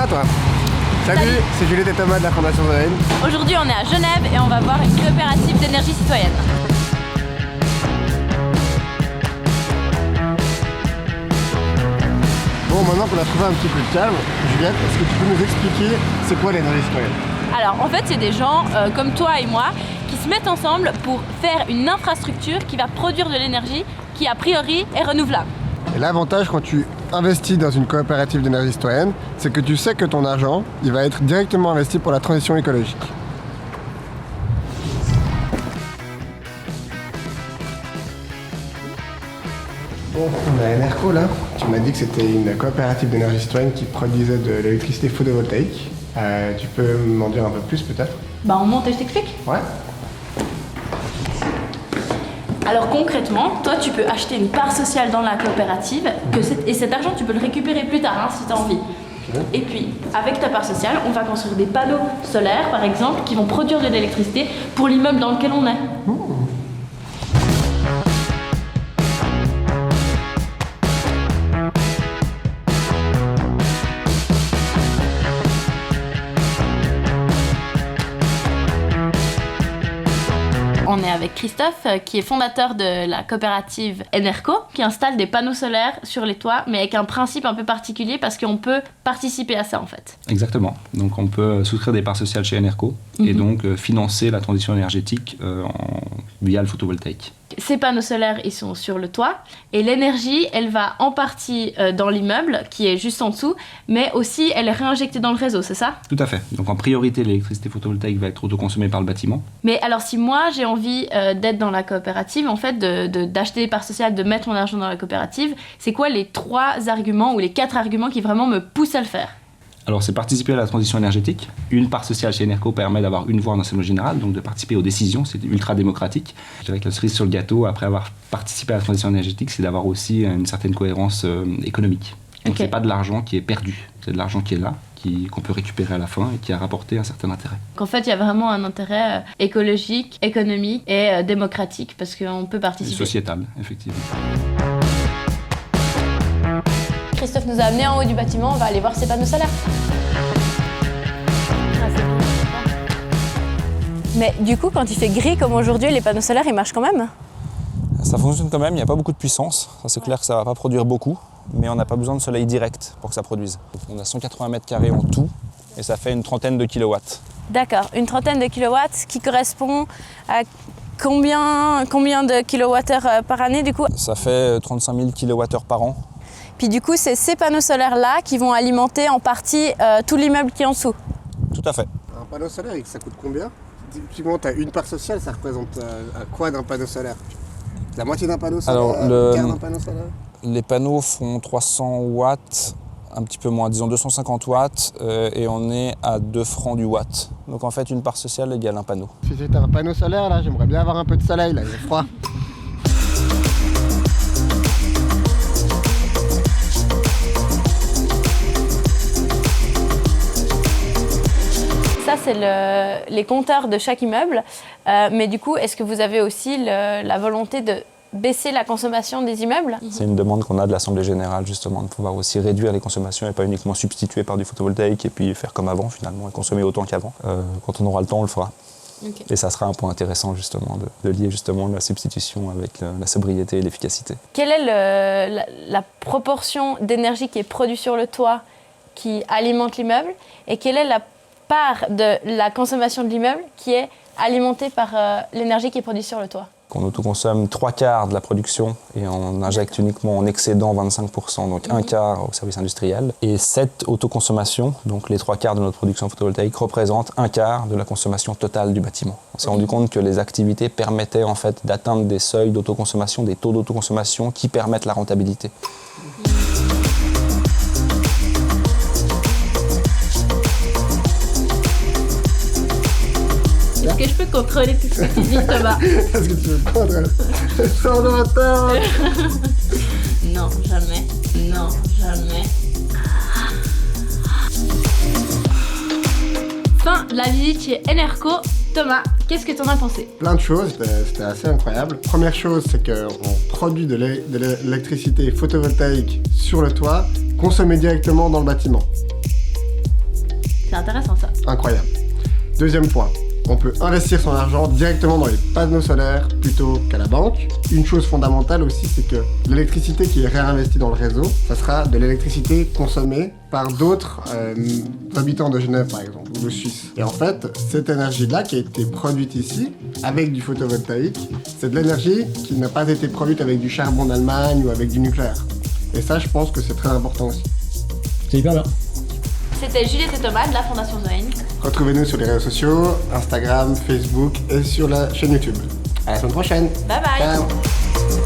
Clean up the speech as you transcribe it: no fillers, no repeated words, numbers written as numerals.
à toi. Salut, c'est Juliette et Thomas de la Fondation Zoé. Aujourd'hui, on est à Genève et on va voir une coopérative d'énergie citoyenne. Bon, maintenant qu'on a trouvé un petit peu de calme, Juliette, est-ce que tu peux nous expliquer c'est quoi l'énergie citoyenne? Alors, en fait, c'est des gens comme toi et moi qui se mettent ensemble pour faire une infrastructure qui va produire de l'énergie qui, a priori, est renouvelable. Et l'avantage quand tu investis dans une coopérative d'énergie citoyenne, c'est que tu sais que ton argent, il va être directement investi pour la transition écologique. Bon, on a Enerco là. Tu m'as dit que c'était une coopérative d'énergie citoyenne qui produisait de l'électricité photovoltaïque. Tu peux m'en dire un peu plus peut-être? Bah, on monte et je t'explique. Ouais. Alors concrètement, toi tu peux acheter une part sociale dans la coopérative et cet argent tu peux le récupérer plus tard si tu as envie. Et puis avec ta part sociale, on va construire des panneaux solaires par exemple qui vont produire de l'électricité pour l'immeuble dans lequel on est. On est avec Christophe, qui est fondateur de la coopérative Enerco, qui installe des panneaux solaires sur les toits, mais avec un principe un peu particulier parce qu'on peut participer à ça en fait. Exactement. Donc on peut souscrire des parts sociales chez Enerco et donc financer la transition énergétique via le photovoltaïque. Ces panneaux solaires, ils sont sur le toit et l'énergie, elle va en partie dans l'immeuble qui est juste en dessous, mais aussi elle est réinjectée dans le réseau, c'est ça? Tout à fait. Donc en priorité, l'électricité photovoltaïque va être autoconsommée par le bâtiment. Mais alors si moi j'ai envie d'être dans la coopérative, en fait, d'acheter des parts sociales, de mettre mon argent dans la coopérative, c'est quoi les 3 arguments ou les 4 arguments qui vraiment me poussent à le faire? Alors c'est participer à la transition énergétique. Une part sociale chez Enerco permet d'avoir une voix en assemblée générale, donc de participer aux décisions, c'est ultra démocratique. Je dirais que la cerise sur le gâteau, après avoir participé à la transition énergétique, c'est d'avoir aussi une certaine cohérence économique. Donc c'est pas de l'argent qui est perdu, c'est de l'argent qui est là, qu'on peut récupérer à la fin et qui a rapporté un certain intérêt. En fait, il y a vraiment un intérêt écologique, économique et démocratique parce qu'on peut participer. Et sociétal, effectivement. Christophe nous a amenés en haut du bâtiment, on va aller voir ces panneaux solaires. Mais du coup, quand il fait gris comme aujourd'hui, les panneaux solaires, ils marchent quand même? Ça fonctionne quand même, il n'y a pas beaucoup de puissance. Ça, c'est clair que ça ne va pas produire beaucoup, mais on n'a pas besoin de soleil direct pour que ça produise. On a 180 mètres carrés en tout et ça fait une trentaine de kilowatts. D'accord, une trentaine de kilowatts qui correspond à combien de kilowattheures par année du coup? Ça fait 35 000 kilowattheures par an. Puis du coup, c'est ces panneaux solaires-là qui vont alimenter en partie tout l'immeuble qui est en dessous. Tout à fait. Un panneau solaire, ça coûte combien? Typiquement, tu as une part sociale, ça représente quoi d'un panneau solaire? La moitié d'un panneau solaire? Alors, le quart d'un panneau solaire? Les panneaux font 300 watts, un petit peu moins, disons 250 watts, et on est à 2 francs du watt. Donc en fait, une part sociale égale un panneau. Si c'était un panneau solaire, là, j'aimerais bien avoir un peu de soleil, là, il est froid. Ça, c'est les compteurs de chaque immeuble. Mais du coup, est-ce que vous avez aussi la volonté de baisser la consommation des immeubles? C'est une demande qu'on a de l'Assemblée Générale, justement, de pouvoir aussi réduire les consommations et pas uniquement substituer par du photovoltaïque et puis faire comme avant, finalement, et consommer autant qu'avant. Quand on aura le temps, on le fera. Okay. Et ça sera un point intéressant, justement, de lier justement la substitution avec la sobriété et l'efficacité. Quelle est la proportion d'énergie qui est produite sur le toit qui alimente l'immeuble et quelle est la part de la consommation de l'immeuble qui est alimentée par l'énergie qui est produite sur le toit? On autoconsomme 3/4 de la production et on injecte uniquement en excédent 25%, donc 1/4 au service industriel. Et cette autoconsommation, donc les 3/4 de notre production photovoltaïque, représentent 1/4 de la consommation totale du bâtiment. On s'est rendu compte que les activités permettaient en fait d'atteindre des seuils d'autoconsommation, des taux d'autoconsommation qui permettent la rentabilité. Est-ce que je peux contrôler tout ce que tu dis, Thomas? Est-ce que tu veux prendre un ordinateur? Non, jamais. Non, jamais. Fin de la visite chez Enerco. Thomas, qu'est-ce que t'en as pensé? Plein de choses, c'était assez incroyable. Première chose, c'est qu'on produit de l'électricité photovoltaïque sur le toit, consommée directement dans le bâtiment. c'est intéressant ça. Incroyable. Deuxième point, on peut investir son argent directement dans les panneaux solaires plutôt qu'à la banque. Une chose fondamentale aussi, c'est que l'électricité qui est réinvestie dans le réseau, ça sera de l'électricité consommée par d'autres habitants de Genève par exemple, ou de Suisse. Et en fait, cette énergie-là qui a été produite ici, avec du photovoltaïque, c'est de l'énergie qui n'a pas été produite avec du charbon d'Allemagne ou avec du nucléaire. Et ça, je pense que c'est très important aussi. C'est hyper bien. C'était Juliette et Thomas de la Fondation Zoën. Retrouvez-nous sur les réseaux sociaux, Instagram, Facebook et sur la chaîne YouTube. À la semaine prochaine. Bye bye. Ciao.